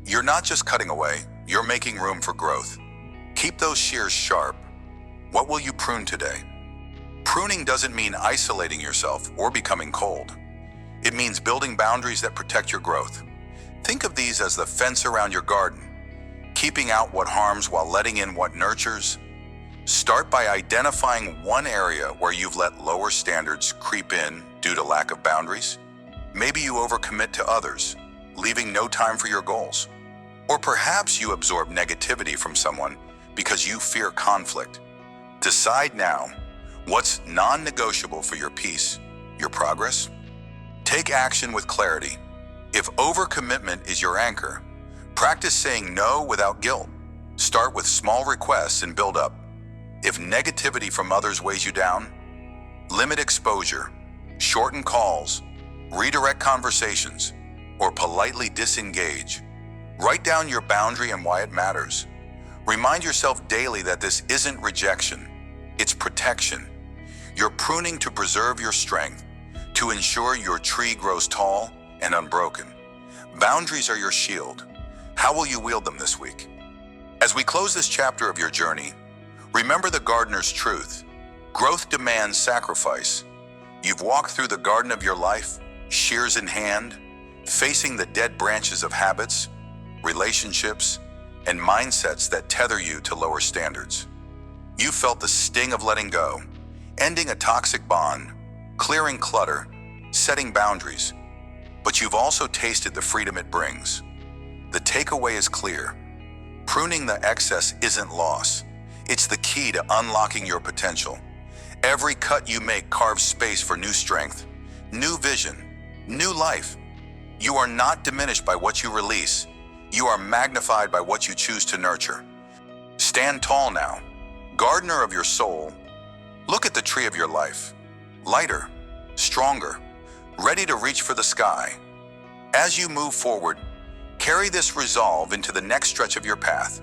You're not just cutting away, you're making room for growth. Keep those shears sharp. What will you prune today? Pruning doesn't mean isolating yourself or becoming cold. It means building boundaries that protect your growth. Think of these as the fence around your garden, keeping out what harms while letting in what nurtures. Start by identifying one area where you've let lower standards creep in due to lack of boundaries. Maybe you overcommit to others, leaving no time for your goals. Or perhaps you absorb negativity from someone because you fear conflict. Decide now what's non-negotiable for your peace, your progress. Take action with clarity. If overcommitment is your anchor, practice saying no without guilt. Start with small requests and build up. If negativity from others weighs you down, limit exposure, shorten calls, redirect conversations, or politely disengage. Write down your boundary and why it matters. Remind yourself daily that this isn't rejection, it's protection. You're pruning to preserve your strength, to ensure your tree grows tall and unbroken. Boundaries are your shield. How will you wield them this week? As we close this chapter of your journey, remember the gardener's truth. Growth demands sacrifice. You've walked through the garden of your life, shears in hand, facing the dead branches of habits, relationships, and mindsets that tether you to lower standards. You felt the sting of letting go, ending a toxic bond, clearing clutter, setting boundaries. But you've also tasted the freedom it brings. The takeaway is clear. Pruning the excess isn't loss. It's the key to unlocking your potential. Every cut you make carves space for new strength, new vision, new life. You are not diminished by what you release. You are magnified by what you choose to nurture. Stand tall now, gardener of your soul. Look at the tree of your life, lighter, stronger, ready to reach for the sky. As you move forward, carry this resolve into the next stretch of your path,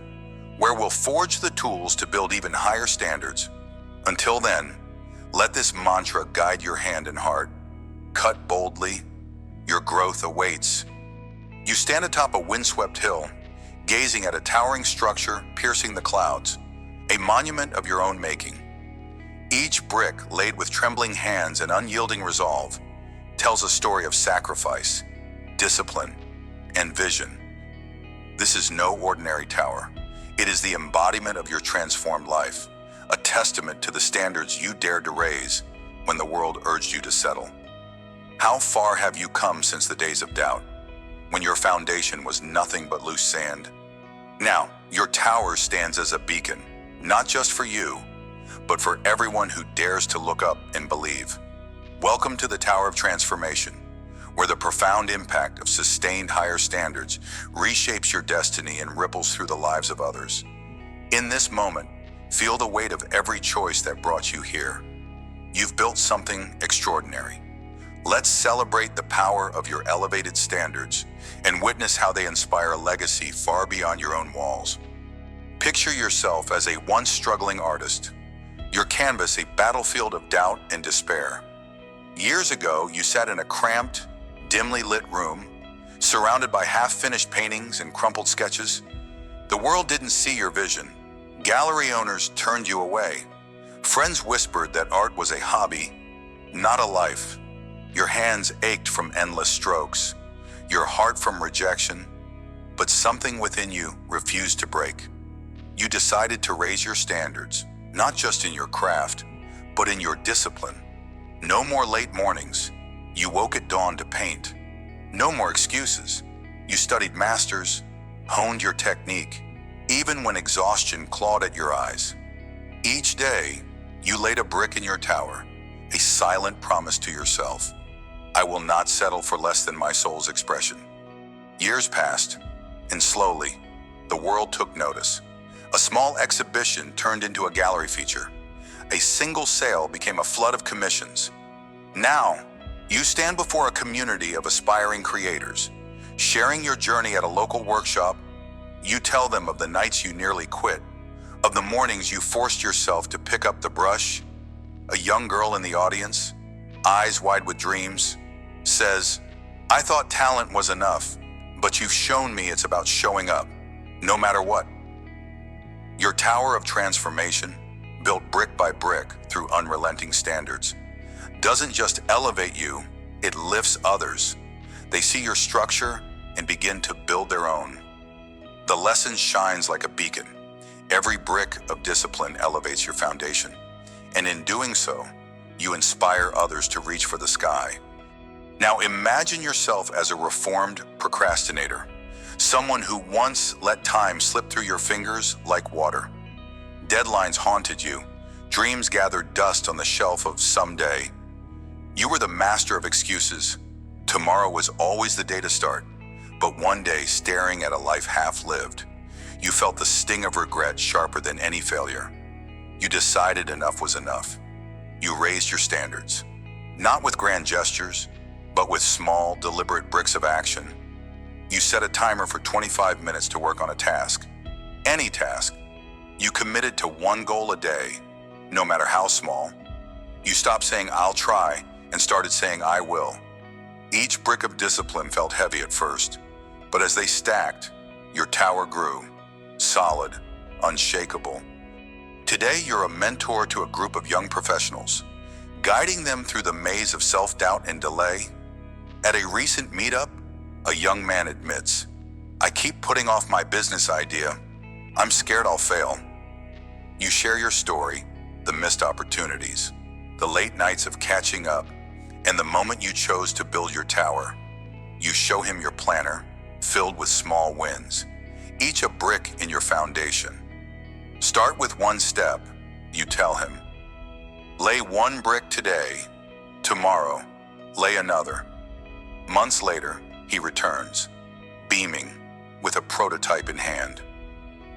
where we'll forge the tools to build even higher standards. Until then, let this mantra guide your hand and heart. Cut boldly, your growth awaits. You stand atop a windswept hill, gazing at a towering structure piercing the clouds, a monument of your own making. Each brick, laid with trembling hands and unyielding resolve, tells a story of sacrifice, discipline, and vision. This is no ordinary tower. It is the embodiment of your transformed life, a testament to the standards you dared to raise when the world urged you to settle. How far have you come since the days of doubt, when your foundation was nothing but loose sand? Now, your tower stands as a beacon, not just for you, but for everyone who dares to look up and believe. Welcome to the Tower of Transformation, where the profound impact of sustained higher standards reshapes your destiny and ripples through the lives of others. In this moment, feel the weight of every choice that brought you here. You've built something extraordinary. Let's celebrate the power of your elevated standards and witness how they inspire a legacy far beyond your own walls. Picture yourself as a once struggling artist, your canvas a battlefield of doubt and despair. Years ago, you sat in a cramped, dimly lit room, surrounded by half-finished paintings and crumpled sketches. The world didn't see your vision. Gallery owners turned you away. Friends whispered that art was a hobby, not a life. Your hands ached from endless strokes, your heart from rejection, but something within you refused to break. You decided to raise your standards, not just in your craft, but in your discipline. No more late mornings. You woke at dawn to paint. No more excuses. You studied masters, honed your technique, even when exhaustion clawed at your eyes. Each day, you laid a brick in your tower, a silent promise to yourself. I will not settle for less than my soul's expression. Years passed, and slowly, the world took notice. A small exhibition turned into a gallery feature. A single sale became a flood of commissions. Now, you stand before a community of aspiring creators. Sharing your journey at a local workshop, you tell them of the nights you nearly quit, of the mornings you forced yourself to pick up the brush. A young girl in the audience, eyes wide with dreams, says, I thought talent was enough, but you've shown me it's about showing up. no matter what. Your tower of transformation, built brick by brick through unrelenting standards, doesn't just elevate you, it lifts others. They see your structure and begin to build their own. The lesson shines like a beacon. Every brick of discipline elevates your foundation, and in doing so, you inspire others to reach for the sky. Now imagine yourself as a reformed procrastinator, someone who once let time slip through your fingers like water. Deadlines haunted you, dreams gathered dust on the shelf of someday. You were the master of excuses. Tomorrow was always the day to start, but one day, staring at a life half-lived, you felt the sting of regret sharper than any failure. You decided enough was enough. You raised your standards, not with grand gestures, but with small, deliberate bricks of action. You set a timer for 25 minutes to work on a task. Any task. You committed to one goal a day, no matter how small. You stopped saying, "I'll try," and started saying, "I will." Each brick of discipline felt heavy at first, but as they stacked, your tower grew, solid, unshakable. Today, you're a mentor to a group of young professionals, guiding them through the maze of self-doubt and delay. At a recent meetup, a young man admits, "I keep putting off my business idea. I'm scared I'll fail." You share your story, the missed opportunities, the late nights of catching up, and the moment you chose to build your tower. You show him your planner, filled with small wins, each a brick in your foundation. Start with one step, you tell him. Lay one brick today, tomorrow, lay another. Months later, he returns, beaming, with a prototype in hand.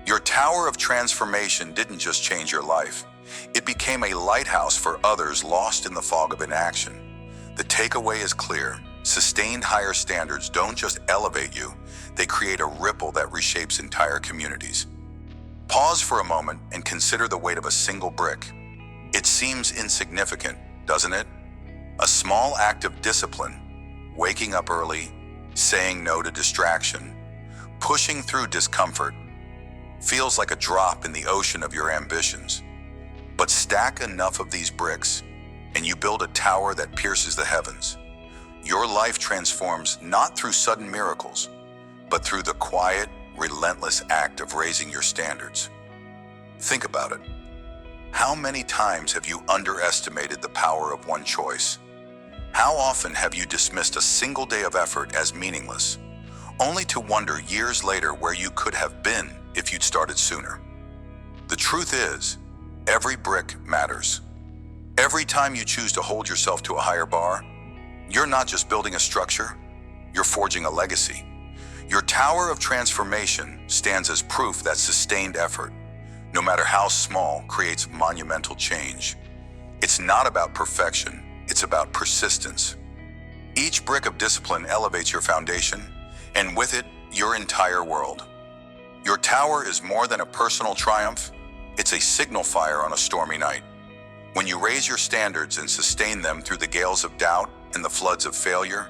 Your tower of transformation didn't just change your life. It became a lighthouse for others lost in the fog of inaction. The takeaway is clear. Sustained higher standards don't just elevate you, they create a ripple that reshapes entire communities. Pause for a moment and consider the weight of a single brick. It seems insignificant, doesn't it? A small act of discipline, waking up early, saying no to distraction, pushing through discomfort, feels like a drop in the ocean of your ambitions. But stack enough of these bricks, and you build a tower that pierces the heavens. Your life transforms not through sudden miracles, but through the quiet, relentless act of raising your standards. Think about it. How many times have you underestimated the power of one choice? How often have you dismissed a single day of effort as meaningless, only to wonder years later where you could have been if you'd started sooner? The truth is, every brick matters. Every time you choose to hold yourself to a higher bar, you're not just building a structure, you're forging a legacy. Your tower of transformation stands as proof that sustained effort, no matter how small, creates monumental change. It's not about perfection, it's about persistence. Each brick of discipline elevates your foundation, and with it, your entire world. Your tower is more than a personal triumph, it's a signal fire on a stormy night. When you raise your standards and sustain them through the gales of doubt and the floods of failure,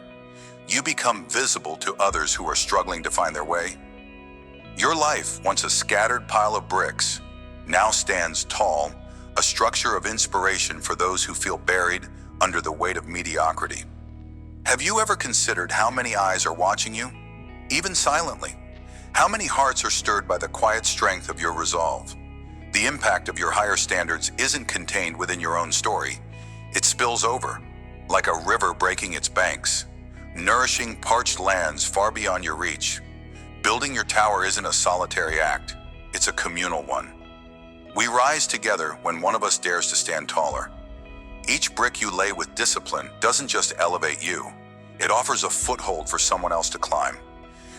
you become visible to others who are struggling to find their way. Your life, once a scattered pile of bricks, now stands tall, a structure of inspiration for those who feel buried under the weight of mediocrity. Have you ever considered how many eyes are watching you, even silently? How many hearts are stirred by the quiet strength of your resolve? The impact of your higher standards isn't contained within your own story. It spills over, like a river breaking its banks, nourishing parched lands far beyond your reach. Building your tower isn't a solitary act, it's a communal one. We rise together when one of us dares to stand taller. Each brick you lay with discipline doesn't just elevate you, it offers a foothold for someone else to climb.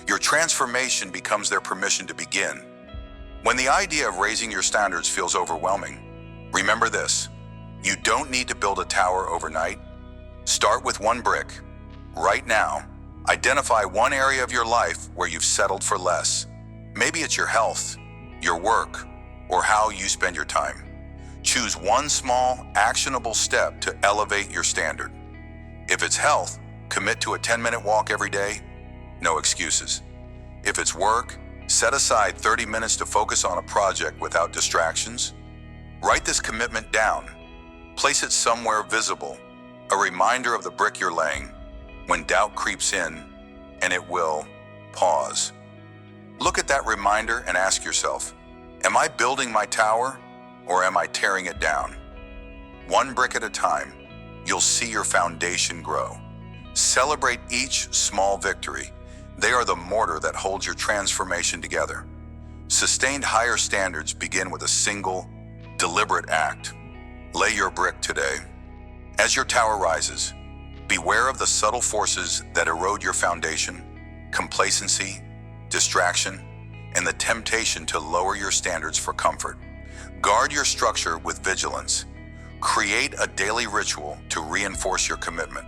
Your transformation becomes their permission to begin. When the idea of raising your standards feels overwhelming, remember this: you don't need to build a tower overnight. Start with one brick. Right now, identify one area of your life where you've settled for less. Maybe it's your health, your work, or how you spend your time. Choose one small, actionable step to elevate your standard. If it's health, commit to a 10-minute walk every day. No excuses. If it's work, Set aside 30 minutes to focus on a project without distractions. Write this commitment down. Place it somewhere visible, a reminder of the brick you're laying. When doubt creeps in, and it will, pause. Look at that reminder and ask yourself, am I building my tower or am I tearing it down? One brick at a time, you'll see your foundation grow. Celebrate each small victory. They are the mortar that holds your transformation together. Sustained higher standards begin with a single, deliberate act. Lay your brick today. As your tower rises, beware of the subtle forces that erode your foundation: complacency, distraction, and the temptation to lower your standards for comfort. Guard your structure with vigilance. Create a daily ritual to reinforce your commitment.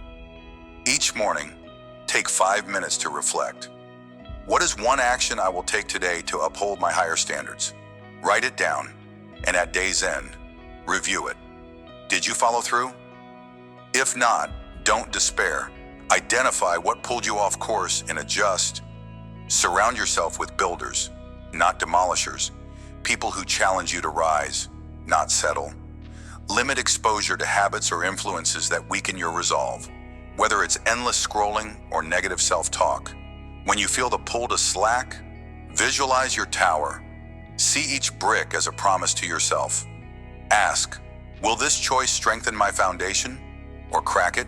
Each morning, take 5 minutes to reflect. What is one action I will take today to uphold my higher standards? Write it down, and at day's end, review it. Did you follow through? If not, don't despair. Identify what pulled you off course and adjust. Surround yourself with builders, not demolishers, people who challenge you to rise, not settle. Limit exposure to habits or influences that weaken your resolve, whether it's endless scrolling or negative self-talk. When you feel the pull to slack, visualize your tower. See each brick as a promise to yourself. Ask, will this choice strengthen my foundation or crack it?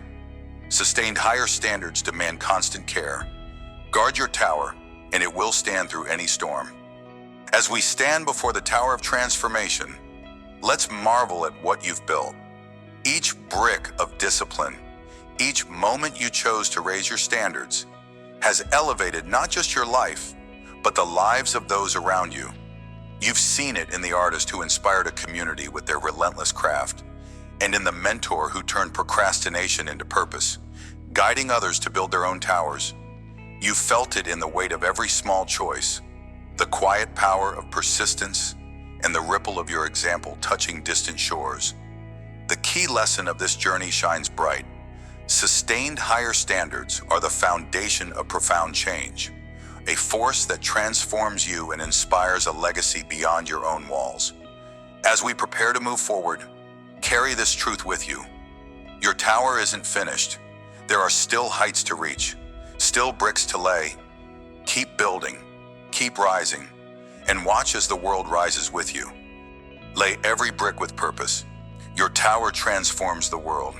Sustained higher standards demand constant care. Guard your tower, and it will stand through any storm. As we stand before the Tower of Transformation, let's marvel at what you've built. Each brick of discipline, each moment you chose to raise your standards, has elevated not just your life, but the lives of those around you. You've seen it in the artist who inspired a community with their relentless craft, and in the mentor who turned procrastination into purpose, guiding others to build their own towers. You felt it in the weight of every small choice, the quiet power of persistence, and the ripple of your example touching distant shores. The key lesson of this journey shines bright. Sustained higher standards are the foundation of profound change, a force that transforms you and inspires a legacy beyond your own walls. As we prepare to move forward, carry this truth with you. Your tower isn't finished. There are still heights to reach, still bricks to lay. Keep building, keep rising, and watch as the world rises with you. Lay every brick with purpose. Your tower transforms the world.